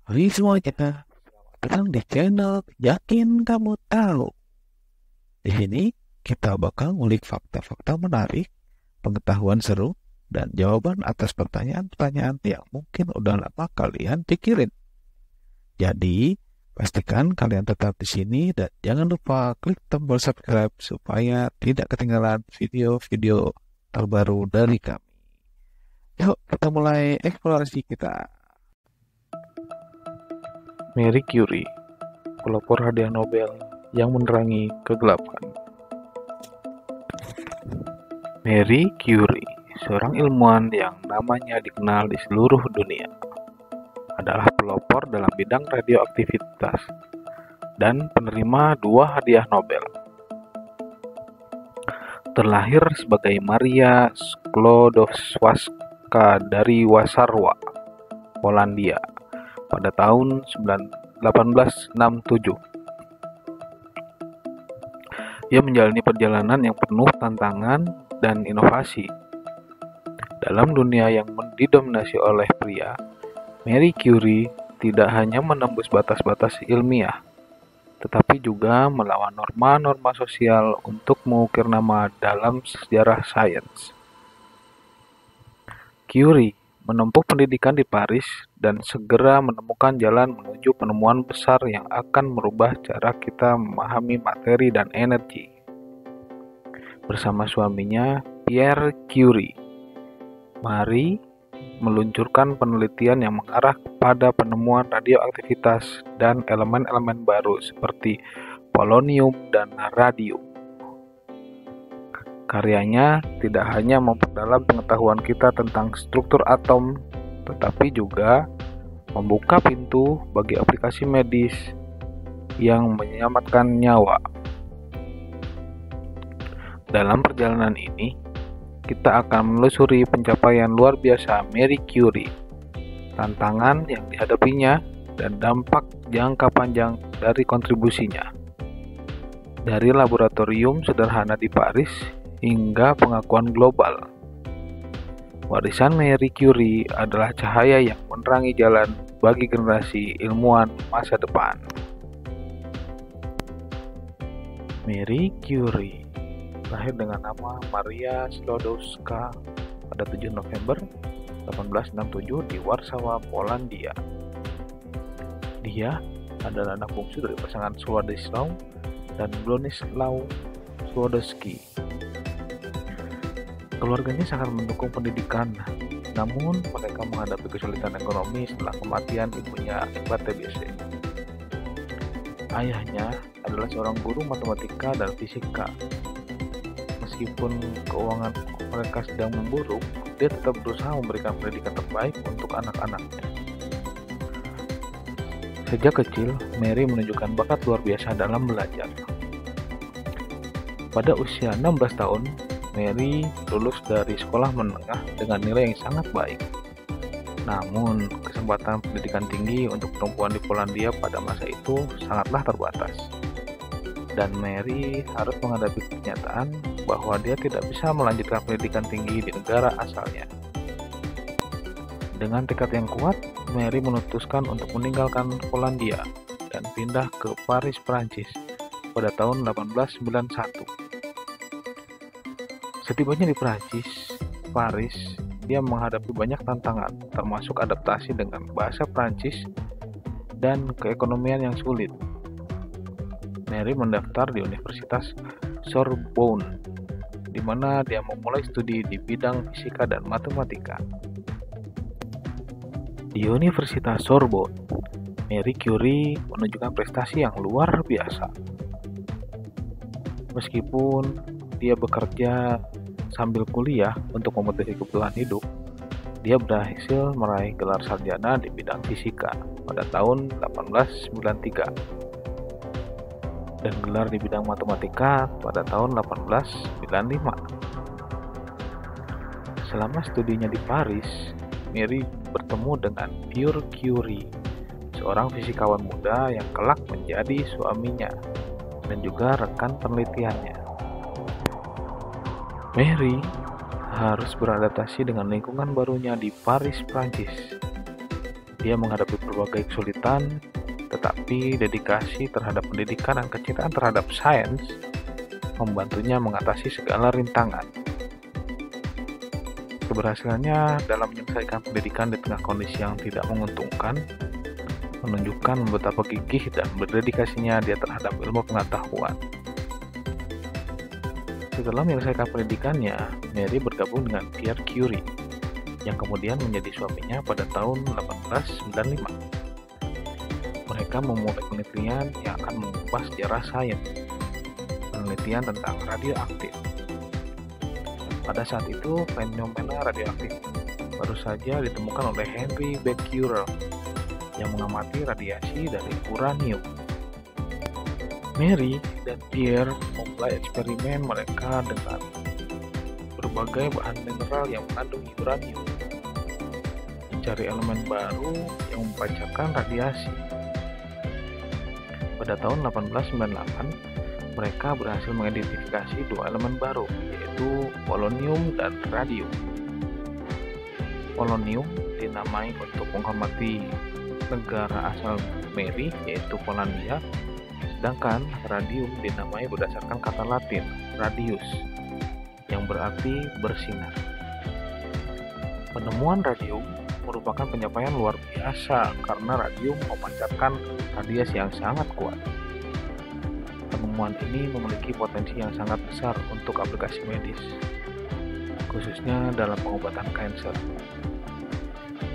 Hai semuanya, datang di channel Yakin Kamu Tahu. Di sini kita bakal ngulik fakta-fakta menarik, pengetahuan seru, dan jawaban atas pertanyaan-pertanyaan yang mungkin udah lama kalian pikirin. Jadi, pastikan kalian tetap di sini dan jangan lupa klik tombol subscribe supaya tidak ketinggalan video-video terbaru dari kami. Yuk, kita mulai eksplorasi kita. Marie Curie, pelopor hadiah Nobel yang menerangi kegelapan. Marie Curie, seorang ilmuwan yang namanya dikenal di seluruh dunia, adalah pelopor dalam bidang radioaktivitas dan penerima 2 hadiah Nobel. Terlahir sebagai Maria Sklodowska dari Warsawa, Polandia, pada tahun 1867. Ia menjalani perjalanan yang penuh tantangan dan inovasi. Dalam dunia yang didominasi oleh pria, Marie Curie tidak hanya menembus batas-batas ilmiah, tetapi juga melawan norma-norma sosial untuk mengukir nama dalam sejarah sains. Curie menempuh pendidikan di Paris dan segera menemukan jalan menuju penemuan besar yang akan merubah cara kita memahami materi dan energi. Bersama suaminya, Pierre Curie, Marie meluncurkan penelitian yang mengarah kepada penemuan radioaktivitas dan elemen-elemen baru seperti polonium dan radium. Karyanya tidak hanya memperdalam pengetahuan kita tentang struktur atom, tetapi juga membuka pintu bagi aplikasi medis yang menyelamatkan nyawa. Dalam perjalanan ini, kita akan menelusuri pencapaian luar biasa Marie Curie, tantangan yang dihadapinya, dan dampak jangka panjang dari kontribusinya. Dari laboratorium sederhana di Paris hingga pengakuan global. Warisan Marie Curie adalah cahaya yang menerangi jalan bagi generasi ilmuwan masa depan. Marie Curie lahir dengan nama Maria Sklodowska pada 7 November 1867 di Warsawa, Polandia. Dia adalah anak bungsu dari pasangan Władysław dan Bronisław Sklodowski. Keluarganya sangat mendukung pendidikan, namun mereka menghadapi kesulitan ekonomi setelah kematian ibunya akibat TBC. Ayahnya adalah seorang guru matematika dan fisika. Meskipun keuangan mereka sedang memburuk, dia tetap berusaha memberikan pendidikan terbaik untuk anak-anaknya. Sejak kecil, Mary menunjukkan bakat luar biasa dalam belajar. Pada usia 16 tahun, Mary lulus dari sekolah menengah dengan nilai yang sangat baik. Namun, kesempatan pendidikan tinggi untuk perempuan di Polandia pada masa itu sangatlah terbatas. Dan Mary harus menghadapi kenyataan bahwa dia tidak bisa melanjutkan pendidikan tinggi di negara asalnya. Dengan tekad yang kuat, Mary memutuskan untuk meninggalkan Polandia dan pindah ke Paris, Prancis pada tahun 1891. Setibanya di Paris, dia menghadapi banyak tantangan, termasuk adaptasi dengan bahasa Prancis dan keekonomian yang sulit. Mary mendaftar di Universitas Sorbonne, di mana dia memulai studi di bidang fisika dan matematika. Di Universitas Sorbonne, Marie Curie menunjukkan prestasi yang luar biasa. Meskipun dia bekerja sambil kuliah untuk memenuhi kebutuhan hidup, dia berhasil meraih gelar sarjana di bidang fisika pada tahun 1893 dan gelar di bidang matematika pada tahun 1895. Selama studinya di Paris, Mary bertemu dengan Pierre Curie, seorang fisikawan muda yang kelak menjadi suaminya dan juga rekan penelitiannya. Mary harus beradaptasi dengan lingkungan barunya di Paris, Prancis. Dia menghadapi berbagai kesulitan, tetapi dedikasi terhadap pendidikan dan kecintaan terhadap sains membantunya mengatasi segala rintangan. Keberhasilannya dalam menyelesaikan pendidikan di tengah kondisi yang tidak menguntungkan menunjukkan betapa gigih dan berdedikasinya dia terhadap ilmu pengetahuan. Setelah menyelesaikan pendidikannya, Mary bergabung dengan Pierre Curie, yang kemudian menjadi suaminya pada tahun 1895. Mereka memulai penelitian yang akan mengubah sejarah sains, penelitian tentang radioaktif. Pada saat itu, fenomena radioaktif baru saja ditemukan oleh Henry Becquerel yang mengamati radiasi dari uranium. Mary dan Pierre memulai eksperimen mereka dengan berbagai bahan mineral yang mengandung uranium, mencari elemen baru yang memancarkan radiasi. Pada tahun 1898, mereka berhasil mengidentifikasi dua elemen baru, yaitu polonium dan radium. Polonium dinamai untuk menghormati negara asal Mary, yaitu Polandia, sedangkan radium dinamai berdasarkan kata Latin radius, yang berarti bersinar. Penemuan radium merupakan pencapaian luar biasa karena radium memancarkan radiasi yang sangat kuat. Penemuan ini memiliki potensi yang sangat besar untuk aplikasi medis, khususnya dalam pengobatan kanker.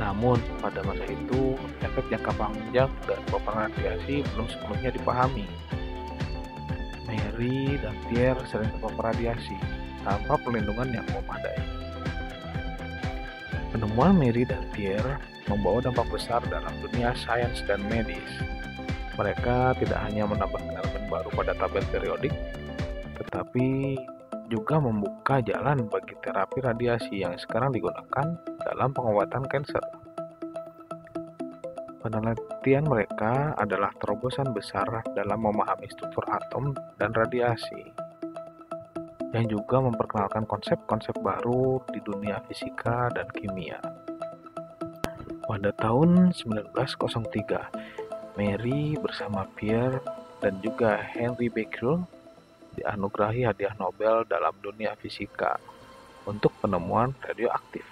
Namun, pada masa itu, efek jangka panjang dari paparan radiasi belum sepenuhnya dipahami. Mary dan Pierre sering terpapar radiasi tanpa perlindungan yang memadai. Penemuan Mary dan Pierre membawa dampak besar dalam dunia sains dan medis. Mereka tidak hanya menambahkan elemen baru pada tabel periodik, tetapi juga membuka jalan bagi terapi radiasi yang sekarang digunakan dalam pengobatan kanker. Penelitian mereka adalah terobosan besar dalam memahami struktur atom dan radiasi, yang juga memperkenalkan konsep-konsep baru di dunia fisika dan kimia. Pada tahun 1903, Mary bersama Pierre dan juga Henry Becquerel dianugerahi hadiah Nobel dalam dunia fisika untuk penemuan radioaktif.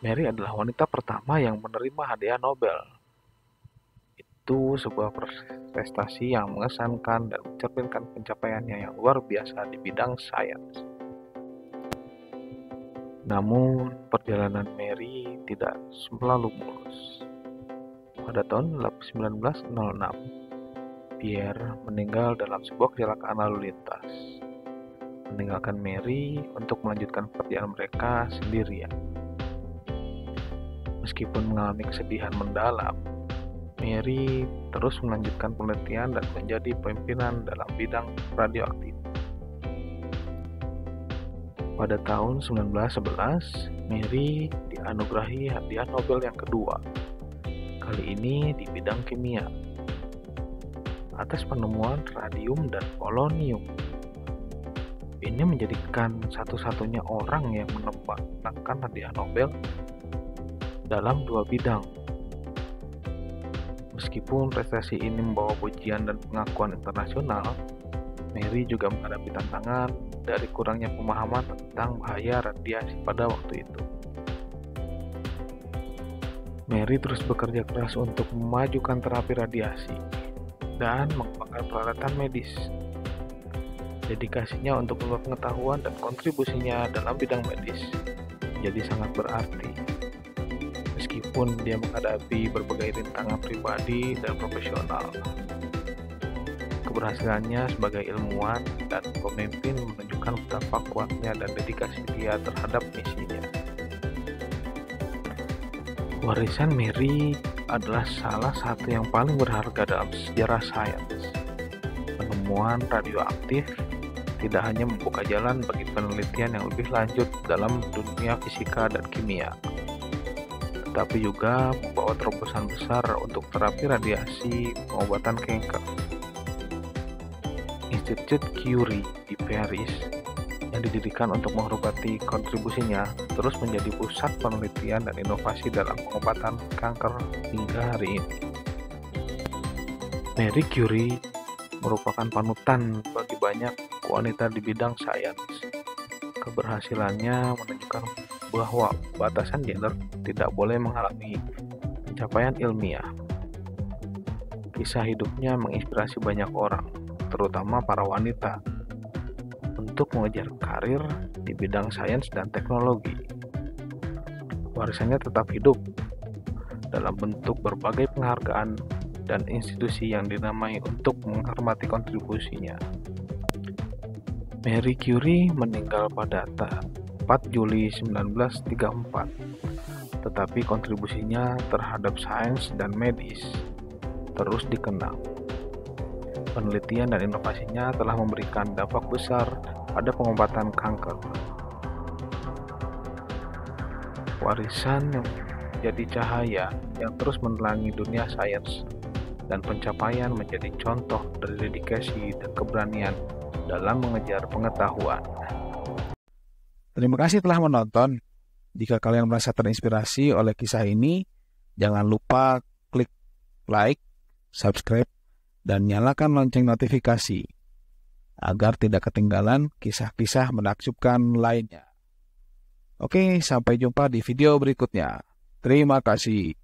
Mary adalah wanita pertama yang menerima hadiah Nobel. Itu sebuah prestasi yang mengesankan dan mencerminkan pencapaiannya yang luar biasa di bidang sains. Namun, perjalanan Mary tidak selalu mulus. Pada tahun 1906, Pierre meninggal dalam sebuah kecelakaan lalu lintas, meninggalkan Mary untuk melanjutkan pekerjaan mereka sendirian. Meskipun mengalami kesedihan mendalam, Mary terus melanjutkan penelitian dan menjadi pimpinan dalam bidang radioaktif. Pada tahun 1911, Mary dianugerahi hadiah Nobel yang kedua, kali ini di bidang kimia, atas penemuan radium dan polonium. Ini menjadikan satu-satunya orang yang mendapatkan hadiah Nobel dalam dua bidang. Meskipun prestasi ini membawa pujian dan pengakuan internasional, Mary juga menghadapi tantangan dari kurangnya pemahaman tentang bahaya radiasi pada waktu itu. Mary terus bekerja keras untuk memajukan terapi radiasi dan mengembangkan peralatan medis. Dedikasinya untuk ilmu pengetahuan dan kontribusinya dalam bidang medis menjadi sangat berarti. Meskipun dia menghadapi berbagai rintangan pribadi dan profesional, keberhasilannya sebagai ilmuwan dan pemimpin menunjukkan betapa kuatnya dan dedikasi dia terhadap misinya. Warisan Mary adalah salah satu yang paling berharga dalam sejarah sains. Penemuan radioaktif tidak hanya membuka jalan bagi penelitian yang lebih lanjut dalam dunia fisika dan kimia, tetapi juga membawa terobosan besar untuk terapi radiasi pengobatan kanker. Institut Curie di Paris yang didirikan untuk menghormati kontribusinya terus menjadi pusat penelitian dan inovasi dalam pengobatan kanker hingga hari ini. Marie Curie merupakan panutan bagi banyak wanita di bidang sains. Keberhasilannya menunjukkan bahwa batasan gender tidak boleh menghalangi pencapaian ilmiah. Kisah hidupnya menginspirasi banyak orang, terutama para wanita, untuk mengejar karir di bidang sains dan teknologi. Warisannya tetap hidup dalam bentuk berbagai penghargaan dan institusi yang dinamai untuk menghormati kontribusinya. Marie Curie meninggal pada 4 Juli 1934, tetapi kontribusinya terhadap sains dan medis terus dikenang. Penelitian dan inovasinya telah memberikan dampak besar pada pengobatan kanker. Warisan yang menjadi cahaya yang terus menerangi dunia sains dan pencapaian menjadi contoh dari dedikasi dan keberanian dalam mengejar pengetahuan. Terima kasih telah menonton. Jika kalian merasa terinspirasi oleh kisah ini, jangan lupa klik like, subscribe, dan nyalakan lonceng notifikasi agar tidak ketinggalan kisah-kisah menakjubkan lainnya. Oke, sampai jumpa di video berikutnya. Terima kasih.